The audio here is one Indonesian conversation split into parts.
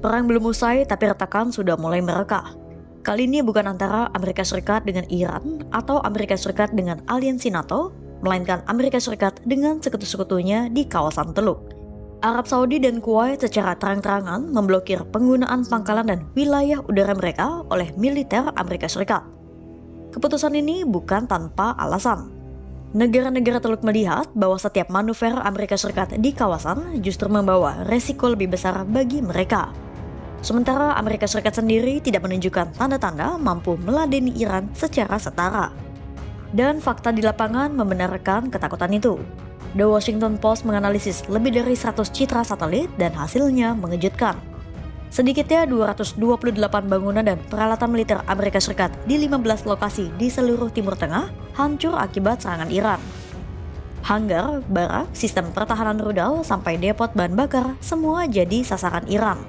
Perang belum usai tapi retakan sudah mulai mereka. Kali ini bukan antara Amerika Serikat dengan Iran atau Amerika Serikat dengan aliansi NATO, melainkan Amerika Serikat dengan sekutu-sekutunya di kawasan Teluk. Arab Saudi dan Kuwait secara terang-terangan memblokir penggunaan pangkalan dan wilayah udara mereka oleh militer Amerika Serikat. Keputusan ini bukan tanpa alasan. Negara-negara Teluk melihat bahwa setiap manuver Amerika Serikat di kawasan justru membawa resiko lebih besar bagi mereka. Sementara Amerika Serikat sendiri tidak menunjukkan tanda-tanda mampu meladeni Iran secara setara. Dan fakta di lapangan membenarkan ketakutan itu. The Washington Post menganalisis lebih dari 100 citra satelit dan hasilnya mengejutkan. Sedikitnya 228 bangunan dan peralatan militer Amerika Serikat di 15 lokasi di seluruh Timur Tengah hancur akibat serangan Iran. Hanggar, barak, sistem pertahanan rudal, sampai depot bahan bakar semua jadi sasaran Iran.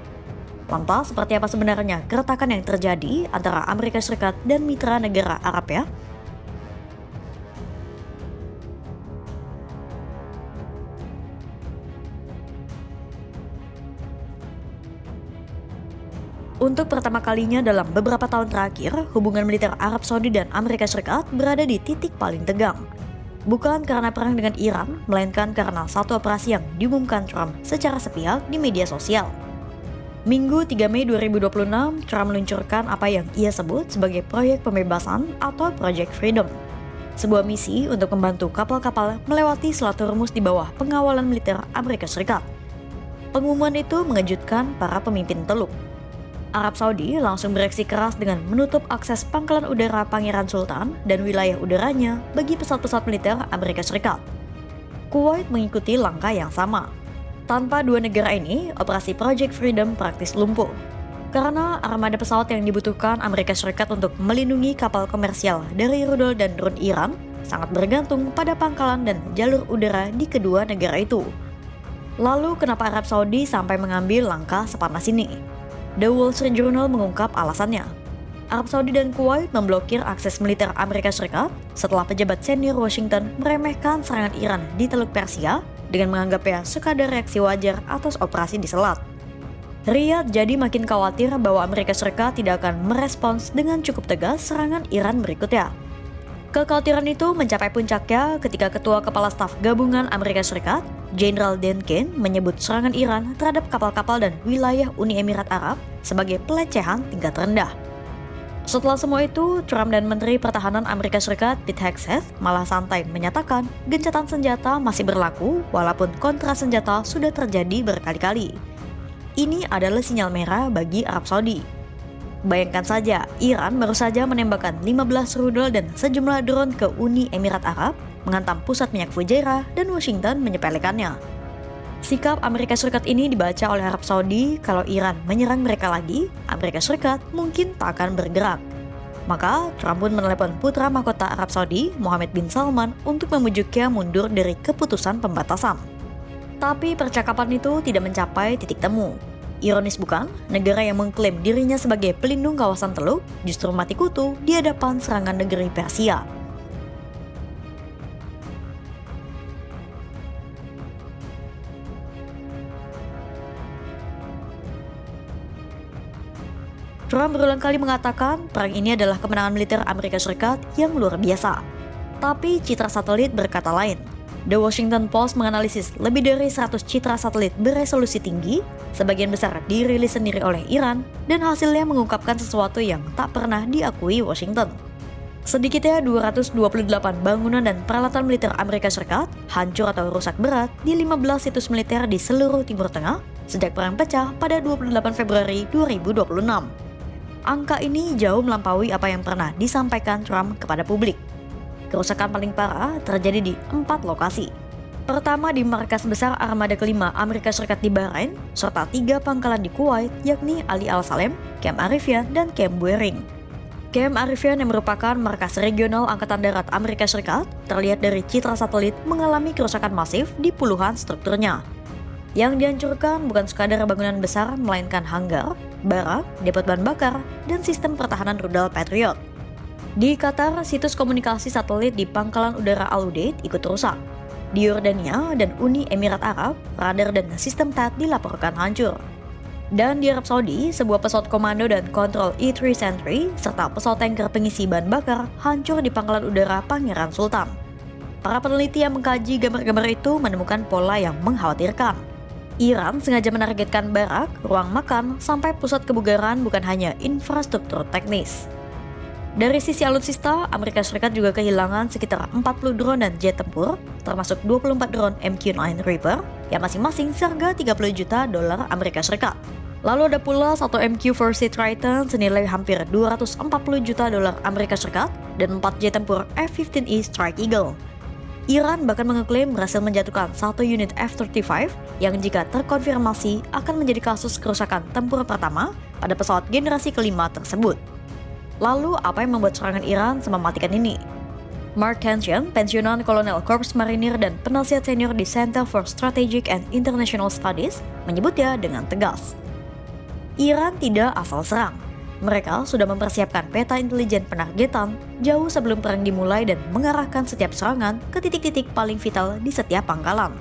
Lantas, seperti apa sebenarnya keretakan yang terjadi antara Amerika Serikat dan mitra negara Arab ya? Untuk pertama kalinya dalam beberapa tahun terakhir, hubungan militer Arab Saudi dan Amerika Serikat berada di titik paling tegang. Bukan karena perang dengan Iran, melainkan karena satu operasi yang diumumkan Trump secara sepihak di media sosial. Minggu 3 Mei 2026, Trump meluncurkan apa yang ia sebut sebagai proyek pembebasan atau Project Freedom. Sebuah misi untuk membantu kapal-kapal melewati Selat Hormuz di bawah pengawalan militer Amerika Serikat. Pengumuman itu mengejutkan para pemimpin Teluk. Arab Saudi langsung bereaksi keras dengan menutup akses pangkalan udara Pangeran Sultan dan wilayah udaranya bagi pesawat-pesawat militer Amerika Serikat. Kuwait mengikuti langkah yang sama. Tanpa dua negara ini, operasi Project Freedom praktis lumpuh. Karena armada pesawat yang dibutuhkan Amerika Serikat untuk melindungi kapal komersial dari rudal dan drone Iran sangat bergantung pada pangkalan dan jalur udara di kedua negara itu. Lalu kenapa Arab Saudi sampai mengambil langkah sepanas ini? The Wall Street Journal mengungkap alasannya. Arab Saudi dan Kuwait memblokir akses militer Amerika Serikat setelah pejabat senior Washington meremehkan serangan Iran di Teluk Persia dengan menganggapnya sekadar reaksi wajar atas operasi di selat. Riyadh jadi makin khawatir bahwa Amerika Serikat tidak akan merespons dengan cukup tegas serangan Iran berikutnya. Kekhawatiran itu mencapai puncaknya ketika Ketua Kepala Staf Gabungan Amerika Serikat, Jenderal Dan Kane, menyebut serangan Iran terhadap kapal-kapal dan wilayah Uni Emirat Arab sebagai pelecehan tingkat rendah. Setelah semua itu, Trump dan Menteri Pertahanan Amerika Serikat Pete Hegseth malah santai menyatakan gencatan senjata masih berlaku walaupun kontra senjata sudah terjadi berkali-kali. Ini adalah sinyal merah bagi Arab Saudi. Bayangkan saja, Iran baru saja menembakkan 15 rudal dan sejumlah drone ke Uni Emirat Arab, menghantam pusat minyak Fujairah, dan Washington menyepelekannya. Sikap Amerika Serikat ini dibaca oleh Arab Saudi kalau Iran menyerang mereka lagi, Amerika Serikat mungkin tak akan bergerak. Maka Trump pun menelepon putra mahkota Arab Saudi, Mohammed bin Salman, untuk memujuknya mundur dari keputusan pembatasan. Tapi percakapan itu tidak mencapai titik temu. Ironis bukan, negara yang mengklaim dirinya sebagai pelindung kawasan Teluk justru mati kutu di hadapan serangan negeri Persia. Trump berulang kali mengatakan perang ini adalah kemenangan militer Amerika Serikat yang luar biasa. Tapi citra satelit berkata lain. The Washington Post menganalisis lebih dari 100 citra satelit beresolusi tinggi, sebagian besar dirilis sendiri oleh Iran, dan hasilnya mengungkapkan sesuatu yang tak pernah diakui Washington. Sedikitnya 228 bangunan dan peralatan militer Amerika Serikat hancur atau rusak berat di 15 situs militer di seluruh Timur Tengah sejak perang pecah pada 28 Februari 2026. Angka ini jauh melampaui apa yang pernah disampaikan Trump kepada publik. Kerusakan paling parah terjadi di 4 lokasi. Pertama di markas besar armada kelima Amerika Serikat di Bahrain, serta 3 pangkalan di Kuwait, yakni Ali Al-Salem, Camp Arifian, dan Camp Buehring. Camp Arifian yang merupakan markas regional Angkatan Darat Amerika Serikat terlihat dari citra satelit mengalami kerusakan masif di puluhan strukturnya. Yang dihancurkan bukan sekadar bangunan besar, melainkan hanggar, barak, depot bahan bakar, dan sistem pertahanan rudal Patriot. Di Qatar, situs komunikasi satelit di Pangkalan Udara Al-Udeid ikut rusak. Di Yordania dan Uni Emirat Arab, radar dan sistem TAT dilaporkan hancur. Dan di Arab Saudi, sebuah pesawat komando dan kontrol E-3 Sentry serta pesawat tanker pengisi bahan bakar hancur di pangkalan udara Pangeran Sultan. Para peneliti yang mengkaji gambar-gambar itu menemukan pola yang mengkhawatirkan. Iran sengaja menargetkan barak, ruang makan, sampai pusat kebugaran bukan hanya infrastruktur teknis. Dari sisi alutsista, Amerika Serikat juga kehilangan sekitar 40 drone dan jet tempur, termasuk 24 drone MQ-9 Reaper yang masing-masing seharga 30 juta dolar Amerika Serikat. Lalu ada pula satu MQ-4C Triton senilai hampir 240 juta dolar Amerika Serikat dan 4 jet tempur F-15E Strike Eagle. Iran bahkan mengeklaim berhasil menjatuhkan satu unit F-35 yang jika terkonfirmasi akan menjadi kasus kerusakan tempur pertama pada pesawat generasi kelima tersebut. Lalu apa yang membuat serangan Iran semematikan ini? Mark Tension, pensiunan kolonel Korps Marinir dan penasihat senior di Center for Strategic and International Studies, menyebutnya dengan tegas. Iran tidak asal serang. Mereka sudah mempersiapkan peta intelijen penargetan jauh sebelum perang dimulai dan mengarahkan setiap serangan ke titik-titik paling vital di setiap pangkalan.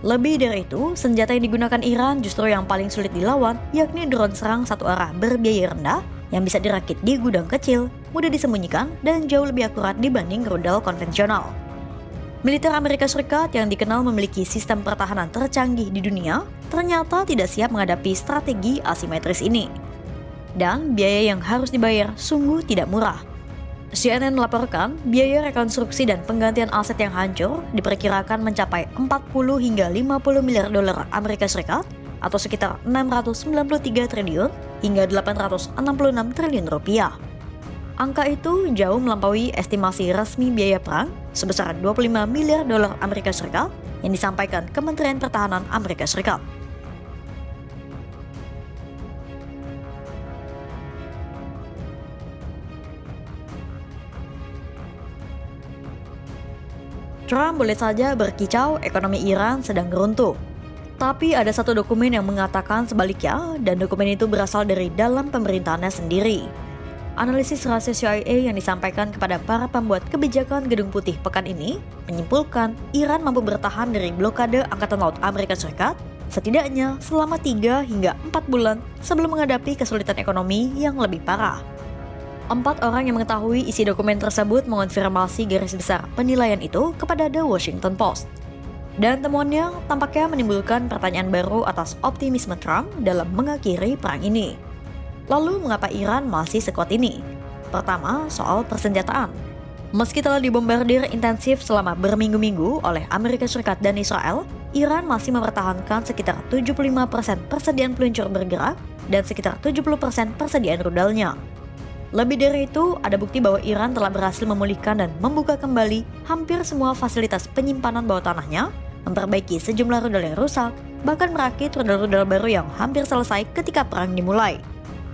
Lebih dari itu, senjata yang digunakan Iran justru yang paling sulit dilawan, yakni drone serang satu arah berbiaya rendah yang bisa dirakit di gudang kecil, mudah disembunyikan, dan jauh lebih akurat dibanding rudal konvensional. Militer Amerika Serikat yang dikenal memiliki sistem pertahanan tercanggih di dunia, ternyata tidak siap menghadapi strategi asimetris ini. Dan biaya yang harus dibayar sungguh tidak murah. CNN melaporkan biaya rekonstruksi dan penggantian aset yang hancur diperkirakan mencapai 40 hingga 50 miliar dolar Amerika Serikat atau sekitar 693 triliun hingga 866 triliun rupiah. Angka itu jauh melampaui estimasi resmi biaya perang sebesar 25 miliar dolar Amerika Serikat yang disampaikan Kementerian Pertahanan Amerika Serikat. Trump boleh saja berkicau ekonomi Iran sedang runtuh. Tapi ada satu dokumen yang mengatakan sebaliknya, dan dokumen itu berasal dari dalam pemerintahannya sendiri. Analisis rahasia CIA yang disampaikan kepada para pembuat kebijakan Gedung Putih pekan ini menyimpulkan Iran mampu bertahan dari blokade Angkatan Laut Amerika Serikat setidaknya selama 3 hingga 4 bulan sebelum menghadapi kesulitan ekonomi yang lebih parah. 4 orang yang mengetahui isi dokumen tersebut mengonfirmasi garis besar penilaian itu kepada The Washington Post. Dan temuannya tampaknya menimbulkan pertanyaan baru atas optimisme Trump dalam mengakhiri perang ini. Lalu mengapa Iran masih sekuat ini? Pertama, soal persenjataan. Meski telah dibombardir intensif selama berminggu-minggu oleh Amerika Serikat dan Israel, Iran masih mempertahankan sekitar 75% persediaan peluncur bergerak dan sekitar 70% persediaan rudalnya. Lebih dari itu, ada bukti bahwa Iran telah berhasil memulihkan dan membuka kembali hampir semua fasilitas penyimpanan bawah tanahnya, memperbaiki sejumlah rudal yang rusak, bahkan merakit rudal-rudal baru yang hampir selesai ketika perang dimulai.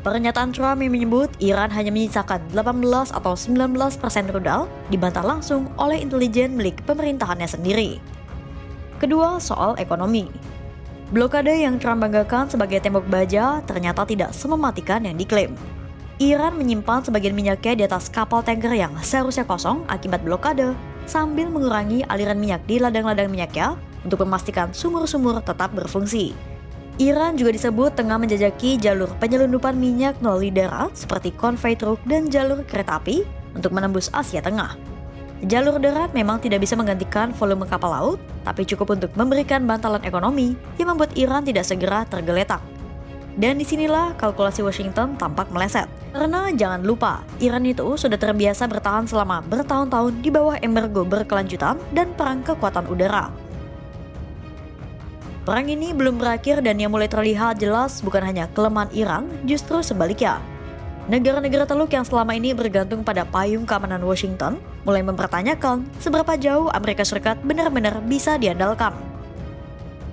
Pernyataan Trump yang menyebut Iran hanya menyisakan 18 atau 19% rudal dibantah langsung oleh intelijen milik pemerintahannya sendiri. Kedua, soal ekonomi. Blokade yang Trump banggakan sebagai tembok baja ternyata tidak semematikan yang diklaim. Iran menyimpan sebagian minyaknya di atas kapal tanker yang seharusnya kosong akibat blokade, sambil mengurangi aliran minyak di ladang-ladang minyaknya untuk memastikan sumur-sumur tetap berfungsi. Iran juga disebut tengah menjajaki jalur penyelundupan minyak melalui darat seperti konvoi truk dan jalur kereta api untuk menembus Asia Tengah. Jalur darat memang tidak bisa menggantikan volume kapal laut, tapi cukup untuk memberikan bantalan ekonomi yang membuat Iran tidak segera tergeletak. Dan disinilah kalkulasi Washington tampak meleset. Karena jangan lupa, Iran itu sudah terbiasa bertahan selama bertahun-tahun di bawah embargo berkelanjutan dan perang kekuatan udara. Perang ini belum berakhir dan yang mulai terlihat jelas bukan hanya kelemahan Iran, justru sebaliknya. Negara-negara Teluk yang selama ini bergantung pada payung keamanan Washington mulai mempertanyakan seberapa jauh Amerika Serikat benar-benar bisa diandalkan.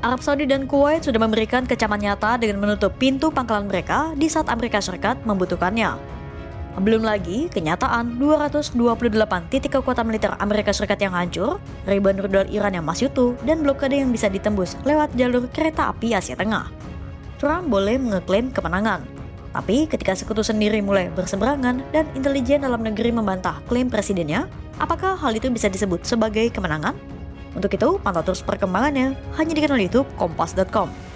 Arab Saudi dan Kuwait sudah memberikan kecaman nyata dengan menutup pintu pangkalan mereka di saat Amerika Serikat membutuhkannya. Belum lagi kenyataan 228 titik kekuatan militer Amerika Serikat yang hancur, ribuan rudal Iran yang masih utuh, dan blokade yang bisa ditembus lewat jalur kereta api Asia Tengah. Trump boleh mengeklaim kemenangan, tapi ketika sekutu sendiri mulai berseberangan dan intelijen dalam negeri membantah klaim presidennya, apakah hal itu bisa disebut sebagai kemenangan? Untuk itu, pantau terus perkembangannya hanya di kanal YouTube Kompas.com.